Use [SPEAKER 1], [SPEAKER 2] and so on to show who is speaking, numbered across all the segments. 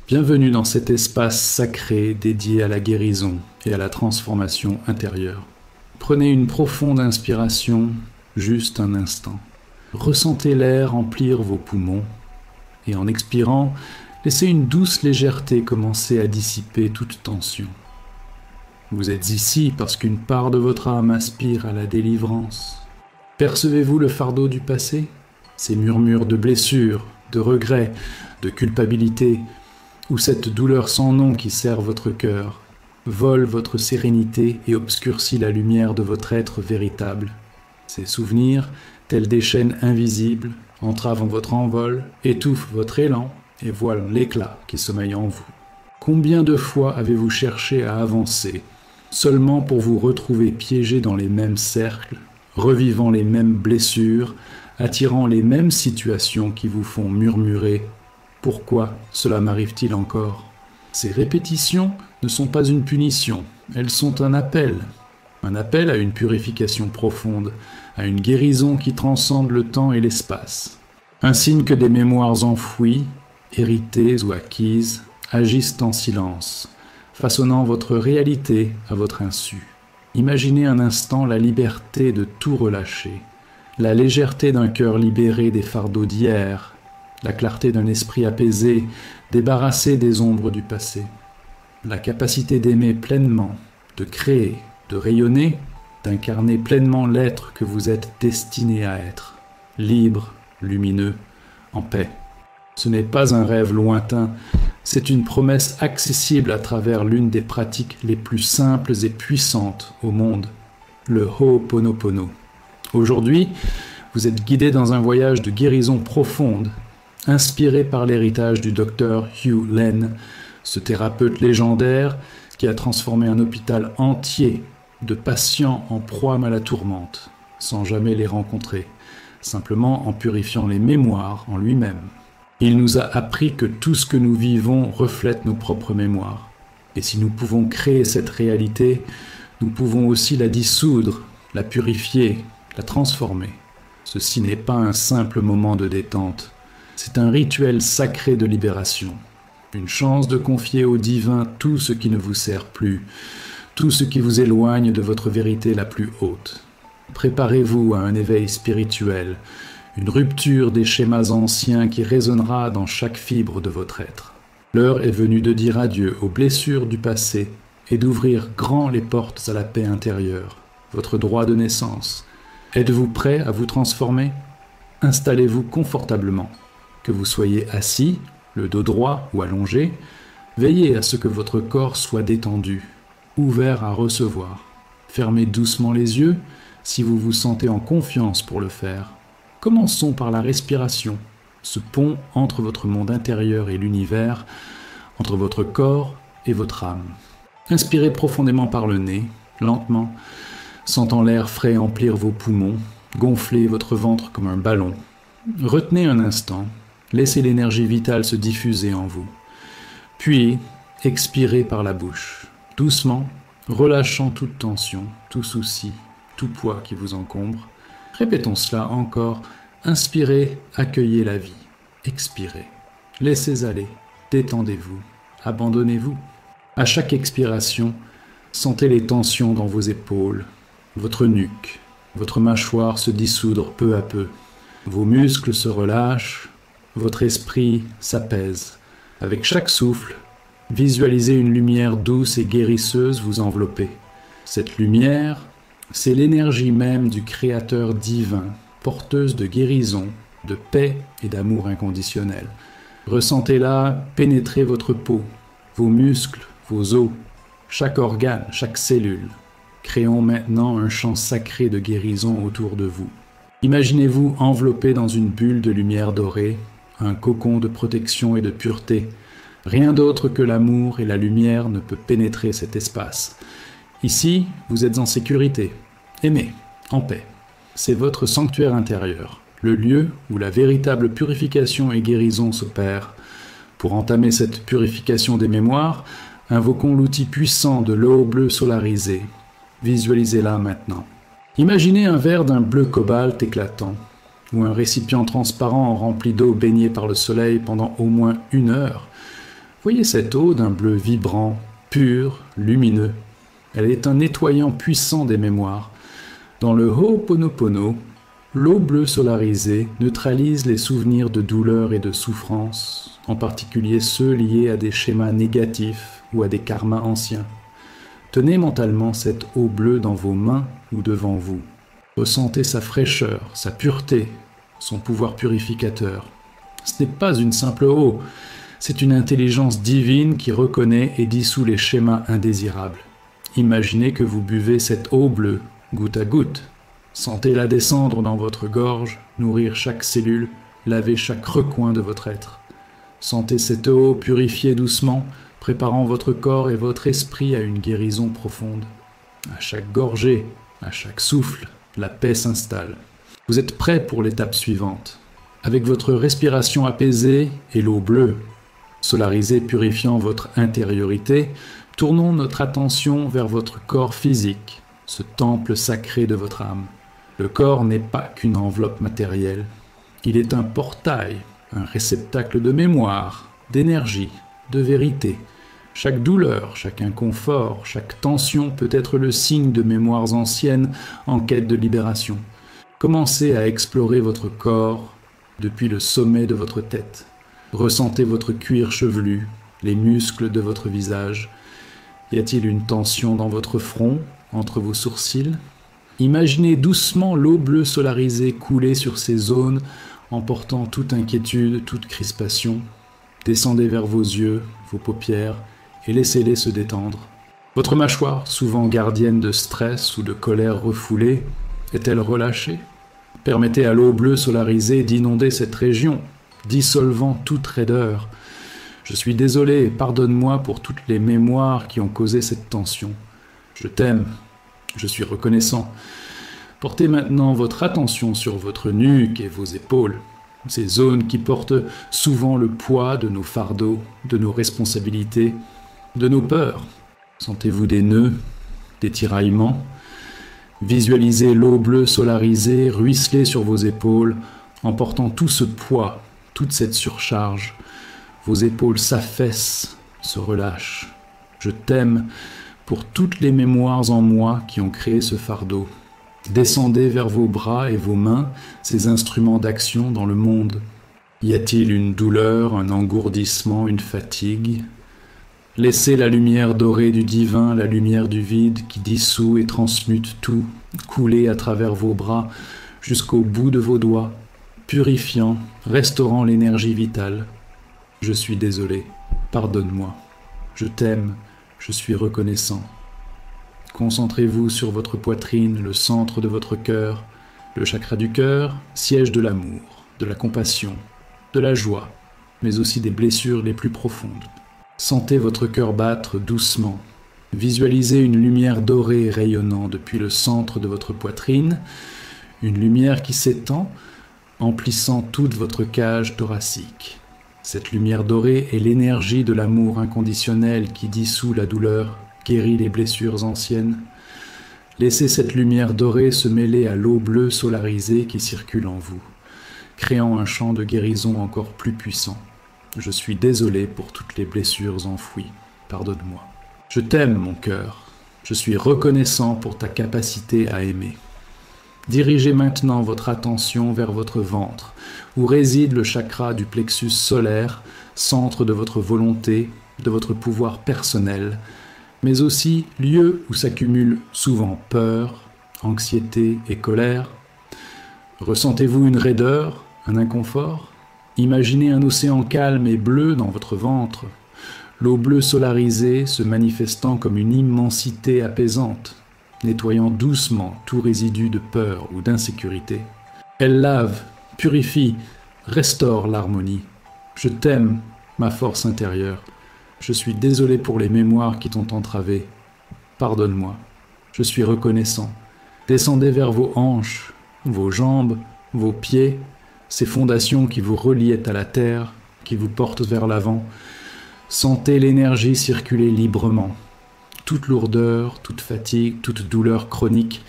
[SPEAKER 1] Bienvenue dans cet espace sacré dédié à la guérison et à la transformation intérieure. Prenez une profonde inspiration, juste un instant. Ressentez l'air remplir vos poumons et en expirant, laissez une douce légèreté commencer à dissiper toute tension. Vous êtes ici parce qu'une part de votre âme aspire à la délivrance. Percevez-vous le fardeau du passé? Ces murmures de blessures, de regrets, de culpabilité, ou cette douleur sans nom qui serre votre cœur, vole votre sérénité et obscurcit la lumière de votre être véritable. Ces souvenirs, tels des chaînes invisibles, entravent votre envol, étouffent votre élan et voilent l'éclat qui sommeille en vous. Combien de fois avez-vous cherché à avancer, seulement pour vous retrouver piégé dans les mêmes cercles, revivant les mêmes blessures, attirant les mêmes situations qui vous font murmurer « Pourquoi cela m'arrive-t-il encore ?» Ces répétitions ne sont pas une punition, elles sont un appel à une purification profonde, à une guérison qui transcende le temps et l'espace. Un signe que des mémoires enfouies, héritées ou acquises, agissent en silence, façonnant votre réalité à votre insu. Imaginez un instant la liberté de tout relâcher, la légèreté d'un cœur libéré des fardeaux d'hier, la clarté d'un esprit apaisé, débarrassé des ombres du passé, la capacité d'aimer pleinement, de créer, de rayonner, d'incarner pleinement l'être que vous êtes destiné à être, libre, lumineux, en paix. Ce n'est pas un rêve lointain, c'est une promesse accessible à travers l'une des pratiques les plus simples et puissantes au monde, le Ho'oponopono. Aujourd'hui, vous êtes guidé dans un voyage de guérison profonde, inspiré par l'héritage du docteur Hew Len, ce thérapeute légendaire qui a transformé un hôpital entier de patients en proie à la tourmente, sans jamais les rencontrer, simplement en purifiant les mémoires en lui-même. Il nous a appris que tout ce que nous vivons reflète nos propres mémoires. Et si nous pouvons créer cette réalité, nous pouvons aussi la dissoudre, la purifier, la transformer. Ceci n'est pas un simple moment de détente. C'est un rituel sacré de libération, une chance de confier au divin tout ce qui ne vous sert plus, tout ce qui vous éloigne de votre vérité la plus haute. Préparez-vous à un éveil spirituel, une rupture des schémas anciens qui résonnera dans chaque fibre de votre être. L'heure est venue de dire adieu aux blessures du passé et d'ouvrir grand les portes à la paix intérieure, votre droit de naissance. Êtes-vous prêt à vous transformer? Installez-vous confortablement. Que vous soyez assis, le dos droit ou allongé, veillez à ce que votre corps soit détendu, ouvert à recevoir. Fermez doucement les yeux si vous vous sentez en confiance pour le faire. Commençons par la respiration, ce pont entre votre monde intérieur et l'univers, entre votre corps et votre âme. Inspirez profondément par le nez, lentement, sentant l'air frais emplir vos poumons, gonfler votre ventre comme un ballon. Retenez un instant. Laissez l'énergie vitale se diffuser en vous. Puis, expirez par la bouche, doucement, relâchant toute tension, tout souci, tout poids qui vous encombre. Répétons cela encore. Inspirez, accueillez la vie. Expirez. Laissez aller, détendez-vous, abandonnez-vous. À chaque expiration, sentez les tensions dans vos épaules, votre nuque, votre mâchoire se dissoudre peu à peu. Vos muscles se relâchent. Votre esprit s'apaise. Avec chaque souffle, visualisez une lumière douce et guérisseuse vous envelopper. Cette lumière, c'est l'énergie même du Créateur divin, porteuse de guérison, de paix et d'amour inconditionnel. Ressentez-la pénétrer votre peau, vos muscles, vos os, chaque organe, chaque cellule. Créons maintenant un champ sacré de guérison autour de vous. Imaginez-vous enveloppé dans une bulle de lumière dorée, un cocon de protection et de pureté. Rien d'autre que l'amour et la lumière ne peut pénétrer cet espace. Ici, vous êtes en sécurité, aimé, en paix. C'est votre sanctuaire intérieur, le lieu où la véritable purification et guérison s'opèrent. Pour entamer cette purification des mémoires, invoquons l'outil puissant de l'eau bleue solarisée. Visualisez-la maintenant. Imaginez un verre d'un bleu cobalt éclatant, ou un récipient transparent rempli d'eau baignée par le soleil pendant au moins 1 heure. Voyez cette eau d'un bleu vibrant, pur, lumineux. Elle est un nettoyant puissant des mémoires. Dans le Ho'oponopono, l'eau bleue solarisée neutralise les souvenirs de douleur et de souffrance, en particulier ceux liés à des schémas négatifs ou à des karmas anciens. Tenez mentalement cette eau bleue dans vos mains ou devant vous. Ressentez sa fraîcheur, sa pureté, son pouvoir purificateur. Ce n'est pas une simple eau, c'est une intelligence divine qui reconnaît et dissout les schémas indésirables. Imaginez que vous buvez cette eau bleue, goutte à goutte. Sentez-la descendre dans votre gorge, nourrir chaque cellule, laver chaque recoin de votre être. Sentez cette eau purifier doucement, préparant votre corps et votre esprit à une guérison profonde. À chaque gorgée, à chaque souffle, la paix s'installe. Vous êtes prêt pour l'étape suivante. Avec votre respiration apaisée et l'eau bleue, solarisée purifiant votre intériorité, tournons notre attention vers votre corps physique, ce temple sacré de votre âme. Le corps n'est pas qu'une enveloppe matérielle. Il est un portail, un réceptacle de mémoire, d'énergie, de vérité. Chaque douleur, chaque inconfort, chaque tension peut être le signe de mémoires anciennes en quête de libération. Commencez à explorer votre corps depuis le sommet de votre tête. Ressentez votre cuir chevelu, les muscles de votre visage. Y a-t-il une tension dans votre front, entre vos sourcils? Imaginez doucement l'eau bleue solarisée couler sur ces zones, emportant toute inquiétude, toute crispation. Descendez vers vos yeux, vos paupières, et laissez-les se détendre. Votre mâchoire, souvent gardienne de stress ou de colère refoulée, est-elle relâchée? Permettez à l'eau bleue solarisée d'inonder cette région, dissolvant toute raideur. Je suis désolé, pardonne-moi pour toutes les mémoires qui ont causé cette tension. Je t'aime, je suis reconnaissant. Portez maintenant votre attention sur votre nuque et vos épaules, ces zones qui portent souvent le poids de nos fardeaux, de nos responsabilités, de nos peurs. Sentez-vous des nœuds, des tiraillements? Visualisez l'eau bleue solarisée ruisseler sur vos épaules, emportant tout ce poids, toute cette surcharge. Vos épaules s'affaissent, se relâchent. Je t'aime pour toutes les mémoires en moi qui ont créé ce fardeau. Descendez vers vos bras et vos mains, ces instruments d'action dans le monde. Y a-t-il une douleur, un engourdissement, une fatigue? Laissez la lumière dorée du divin, la lumière du vide qui dissout et transmute tout, couler à travers vos bras jusqu'au bout de vos doigts, purifiant, restaurant l'énergie vitale. Je suis désolé, pardonne-moi. Je t'aime, je suis reconnaissant. Concentrez-vous sur votre poitrine, le centre de votre cœur. Le chakra du cœur, siège de l'amour, de la compassion, de la joie, mais aussi des blessures les plus profondes. Sentez votre cœur battre doucement. Visualisez une lumière dorée rayonnant depuis le centre de votre poitrine, une lumière qui s'étend, emplissant toute votre cage thoracique. Cette lumière dorée est l'énergie de l'amour inconditionnel qui dissout la douleur, guérit les blessures anciennes. Laissez cette lumière dorée se mêler à l'eau bleue solarisée qui circule en vous, créant un champ de guérison encore plus puissant. Je suis désolé pour toutes les blessures enfouies. Pardonne-moi. Je t'aime, mon cœur. Je suis reconnaissant pour ta capacité à aimer. Dirigez maintenant votre attention vers votre ventre, où réside le chakra du plexus solaire, centre de votre volonté, de votre pouvoir personnel, mais aussi lieu où s'accumulent souvent peur, anxiété et colère. Ressentez-vous une raideur, un inconfort? Imaginez un océan calme et bleu dans votre ventre, l'eau bleue solarisée se manifestant comme une immensité apaisante, nettoyant doucement tout résidu de peur ou d'insécurité. Elle lave, purifie, restaure l'harmonie. Je t'aime, ma force intérieure. Je suis désolé pour les mémoires qui t'ont entravé. Pardonne-moi. Je suis reconnaissant. Descendez vers vos hanches, vos jambes, vos pieds, ces fondations qui vous reliaient à la terre, qui vous portent vers l'avant. Sentez l'énergie circuler librement. Toute lourdeur, toute fatigue, toute douleur chronique.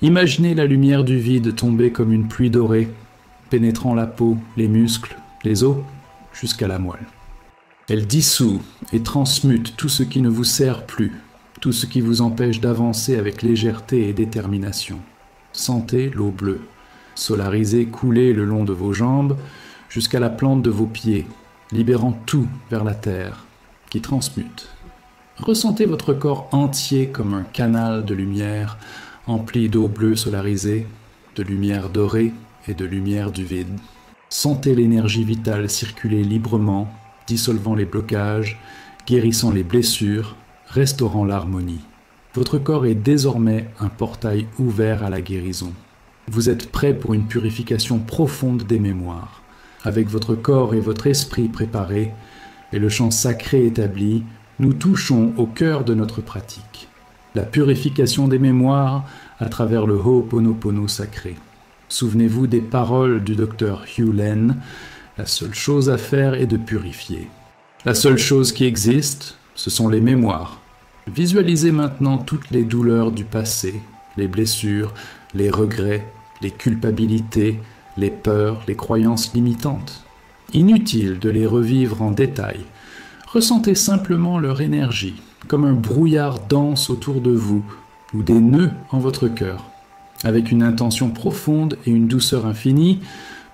[SPEAKER 1] Imaginez la lumière du vide tomber comme une pluie dorée, pénétrant la peau, les muscles, les os, jusqu'à la moelle. Elle dissout et transmute tout ce qui ne vous sert plus, tout ce qui vous empêche d'avancer avec légèreté et détermination. Sentez l'eau bleue, solarisée couler le long de vos jambes jusqu'à la plante de vos pieds, libérant tout vers la terre, qui transmute. Ressentez votre corps entier comme un canal de lumière empli d'eau bleue solarisée, de lumière dorée et de lumière du vide. Sentez l'énergie vitale circuler librement, dissolvant les blocages, guérissant les blessures, restaurant l'harmonie. Votre corps est désormais un portail ouvert à la guérison. Vous êtes prêt pour une purification profonde des mémoires. Avec votre corps et votre esprit préparés, et le chant sacré établi, nous touchons au cœur de notre pratique. La purification des mémoires à travers le Ho'oponopono sacré. Souvenez-vous des paroles du docteur Hew Len. La seule chose à faire est de purifier. La seule chose qui existe, ce sont les mémoires. Visualisez maintenant toutes les douleurs du passé, les blessures, les regrets, les culpabilités, les peurs, les croyances limitantes. Inutile de les revivre en détail. Ressentez simplement leur énergie, comme un brouillard dense autour de vous, ou des nœuds en votre cœur. Avec une intention profonde et une douceur infinie,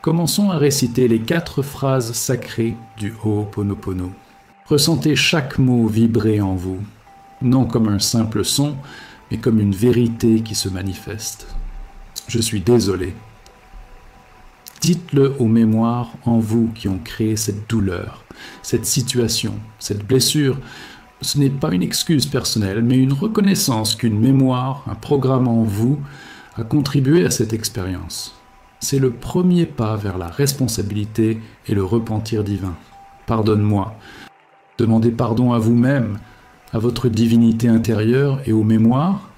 [SPEAKER 1] commençons à réciter les 4 phrases sacrées du Ho'oponopono. Ressentez chaque mot vibrer en vous, non comme un simple son, mais comme une vérité qui se manifeste. Je suis désolé. Dites-le aux mémoires en vous qui ont créé cette douleur, cette situation, cette blessure. Ce n'est pas une excuse personnelle, mais une reconnaissance qu'une mémoire, un programme en vous, a contribué à cette expérience. C'est le premier pas vers la responsabilité et le repentir divin. Pardonne-moi. Demandez pardon à vous-même, à votre divinité intérieure et aux mémoires.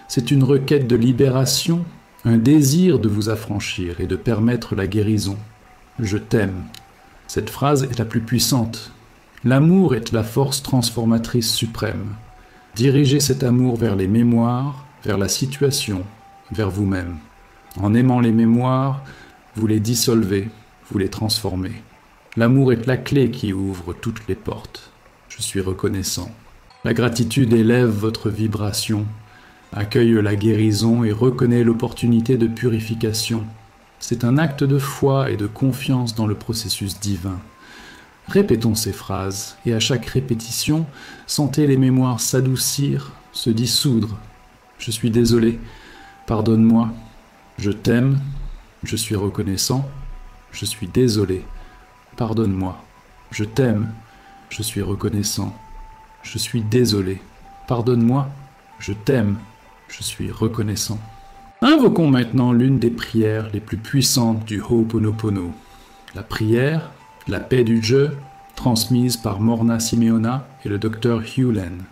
[SPEAKER 1] C'est une requête de libération, un désir de vous affranchir et de permettre la guérison. Je t'aime. Cette phrase est la plus puissante. L'amour est la force transformatrice suprême. Dirigez cet amour vers les mémoires, vers la situation, vers vous-même. En aimant les mémoires, vous les dissolvez, vous les transformez. L'amour est la clé qui ouvre toutes les portes. Je suis reconnaissant. La gratitude élève votre vibration, accueille la guérison et reconnaît l'opportunité de purification. C'est un acte de foi et de confiance dans le processus divin. Répétons ces phrases, et à chaque répétition, sentez les mémoires s'adoucir, se dissoudre. Je suis désolé, pardonne-moi, je t'aime, je suis reconnaissant, je suis désolé, pardonne-moi, je t'aime, je suis reconnaissant, je suis désolé, pardonne-moi, je t'aime, je suis reconnaissant. Invoquons maintenant l'une des prières les plus puissantes du Ho'oponopono. La prière, la paix du jeu, transmise par Morna Simeona et le docteur Hew Len.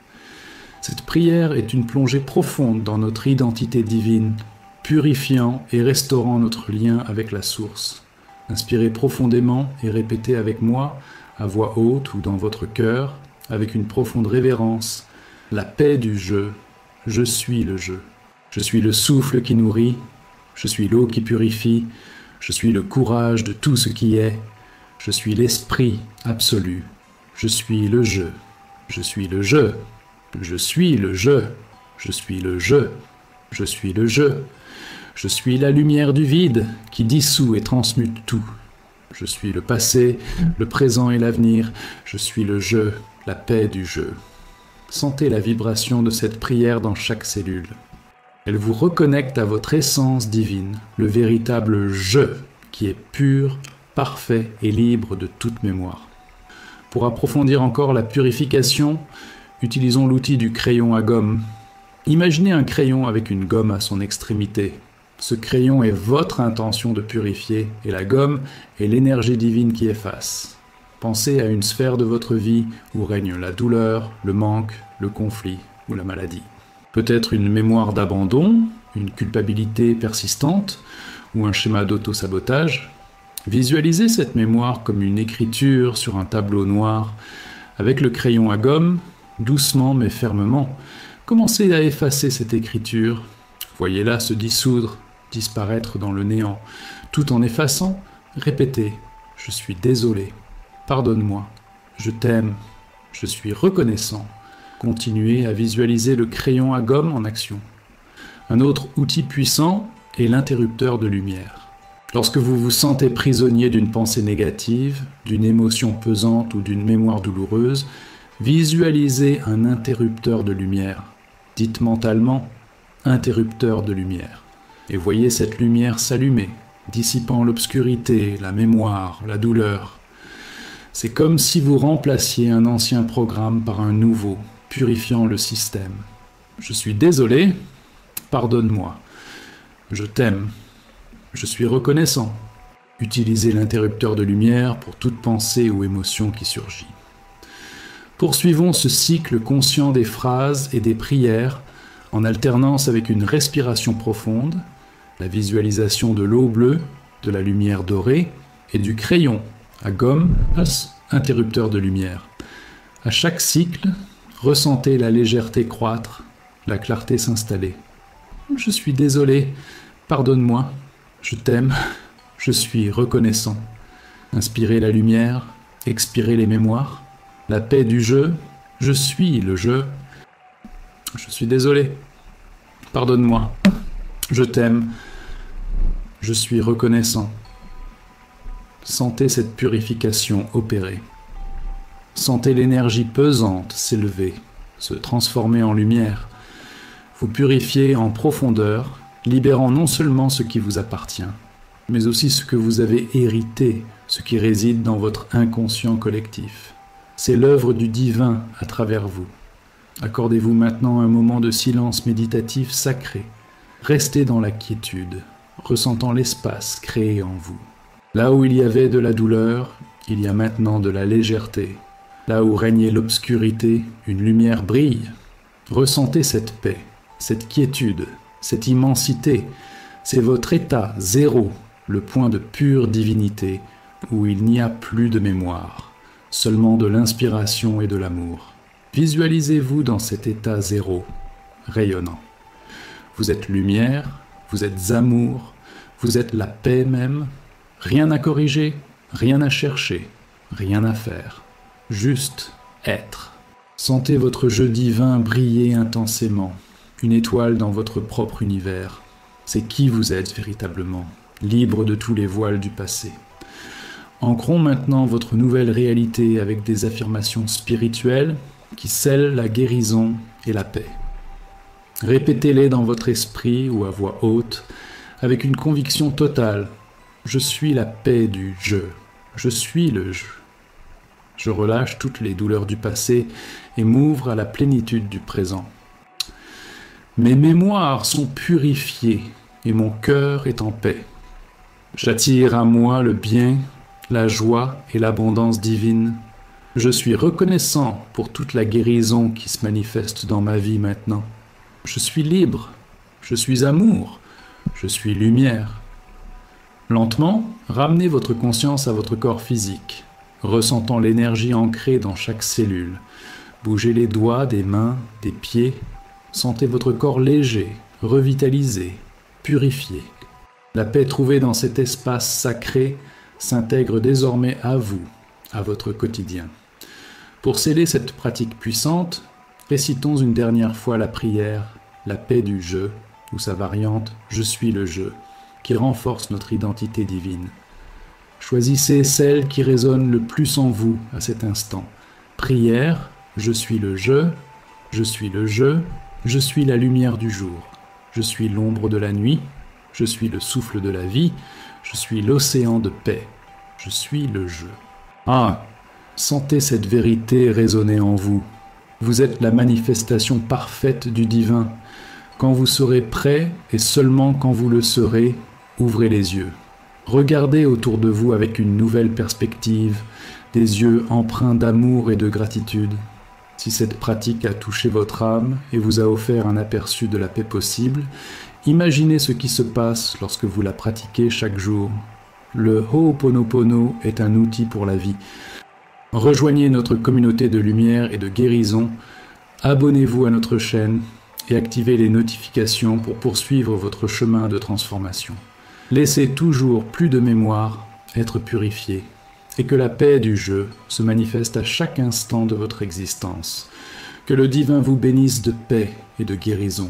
[SPEAKER 1] Cette prière est une plongée profonde dans notre identité divine, purifiant et restaurant notre lien avec la source. Inspirez profondément et répétez avec moi, à voix haute ou dans votre cœur, avec une profonde révérence, la paix du jeu, je suis le jeu. Je suis le souffle qui nourrit, je suis l'eau qui purifie, je suis le courage de tout ce qui est, je suis l'esprit absolu, je suis le jeu, je suis le jeu, je suis le jeu, je suis le jeu, je suis le jeu, je suis la lumière du vide qui dissout et transmute tout. Je suis le passé, le présent et l'avenir, je suis le jeu, la paix du jeu. Sentez la vibration de cette prière dans chaque cellule. Elle vous reconnecte à votre essence divine, le véritable « je » qui est pur, parfait et libre de toute mémoire. Pour approfondir encore la purification, utilisons l'outil du crayon à gomme. Imaginez un crayon avec une gomme à son extrémité. Ce crayon est votre intention de purifier et la gomme est l'énergie divine qui efface. Pensez à une sphère de votre vie où règne la douleur, le manque, le conflit ou la maladie. Peut-être une mémoire d'abandon, une culpabilité persistante ou un schéma d'auto-sabotage. Visualisez cette mémoire comme une écriture sur un tableau noir. Avec le crayon à gomme, doucement mais fermement, commencez à effacer cette écriture. Voyez-la se dissoudre, disparaître dans le néant. Tout en effaçant, répétez « Je suis désolé, pardonne-moi, je t'aime, je suis reconnaissant. Continuez à visualiser le crayon à gomme en action. Un autre outil puissant est l'interrupteur de lumière. Lorsque vous vous sentez prisonnier d'une pensée négative, d'une émotion pesante ou d'une mémoire douloureuse, visualisez un interrupteur de lumière. Dites mentalement « interrupteur de lumière » et voyez cette lumière s'allumer, dissipant l'obscurité, la mémoire, la douleur. C'est comme si vous remplaciez un ancien programme par un nouveau, purifiant le système. Je suis désolé, pardonne-moi. Je t'aime. Je suis reconnaissant. Utilisez l'interrupteur de lumière pour toute pensée ou émotion qui surgit. Poursuivons ce cycle conscient des phrases et des prières en alternance avec une respiration profonde, la visualisation de l'eau bleue, de la lumière dorée et du crayon à gomme, interrupteur de lumière. À chaque cycle, ressentez la légèreté croître, la clarté s'installer. Je suis désolé, pardonne-moi, je t'aime, je suis reconnaissant. Inspirez la lumière, expirez les mémoires, la paix du jeu, je suis le jeu. Je suis désolé, pardonne-moi, je t'aime, je suis reconnaissant. Sentez cette purification opérer. Sentez l'énergie pesante s'élever, se transformer en lumière. Vous purifiez en profondeur, libérant non seulement ce qui vous appartient, mais aussi ce que vous avez hérité, ce qui réside dans votre inconscient collectif. C'est l'œuvre du divin à travers vous. Accordez-vous maintenant un moment de silence méditatif sacré. Restez dans la quiétude, ressentant l'espace créé en vous. Là où il y avait de la douleur, il y a maintenant de la légèreté. Là où régnait l'obscurité, une lumière brille. Ressentez cette paix, cette quiétude, cette immensité. C'est votre état zéro, le point de pure divinité, où il n'y a plus de mémoire, seulement de l'inspiration et de l'amour. Visualisez-vous dans cet état zéro, rayonnant. Vous êtes lumière, vous êtes amour, vous êtes la paix même. Rien à corriger, rien à chercher, rien à faire. Juste être. Sentez votre jeu divin briller intensément, une étoile dans votre propre univers. C'est qui vous êtes véritablement, libre de tous les voiles du passé. Ancrons maintenant votre nouvelle réalité avec des affirmations spirituelles qui scellent la guérison et la paix. Répétez-les dans votre esprit ou à voix haute, avec une conviction totale. Je suis la paix du jeu. Je suis le jeu. Je relâche toutes les douleurs du passé et m'ouvre à la plénitude du présent. Mes mémoires sont purifiées et mon cœur est en paix. J'attire à moi le bien, la joie et l'abondance divine. Je suis reconnaissant pour toute la guérison qui se manifeste dans ma vie maintenant. Je suis libre. Je suis amour. Je suis lumière. Lentement, ramenez votre conscience à votre corps physique, ressentant l'énergie ancrée dans chaque cellule. Bougez les doigts des mains, des pieds. Sentez votre corps léger, revitalisé, purifié. La paix trouvée dans cet espace sacré s'intègre désormais à vous, à votre quotidien. Pour sceller cette pratique puissante, récitons une dernière fois la prière « La paix du jeu » ou sa variante « Je suis le jeu » qui renforce notre identité divine. Choisissez celle qui résonne le plus en vous à cet instant. Prière, je suis le jeu, je suis le jeu, je suis la lumière du jour, je suis l'ombre de la nuit, je suis le souffle de la vie, je suis l'océan de paix, je suis le jeu. Ah, sentez cette vérité résonner en vous. Vous êtes la manifestation parfaite du divin. Quand vous serez prêt, et seulement quand vous le serez, ouvrez les yeux. Regardez autour de vous avec une nouvelle perspective, des yeux empreints d'amour et de gratitude. Si cette pratique a touché votre âme et vous a offert un aperçu de la paix possible, imaginez ce qui se passe lorsque vous la pratiquez chaque jour. Le Ho'oponopono est un outil pour la vie. Rejoignez notre communauté de lumière et de guérison, abonnez-vous à notre chaîne et activez les notifications pour poursuivre votre chemin de transformation. Laissez toujours plus de mémoire être purifiée et que la paix du jeu se manifeste à chaque instant de votre existence. Que le divin vous bénisse de paix et de guérison.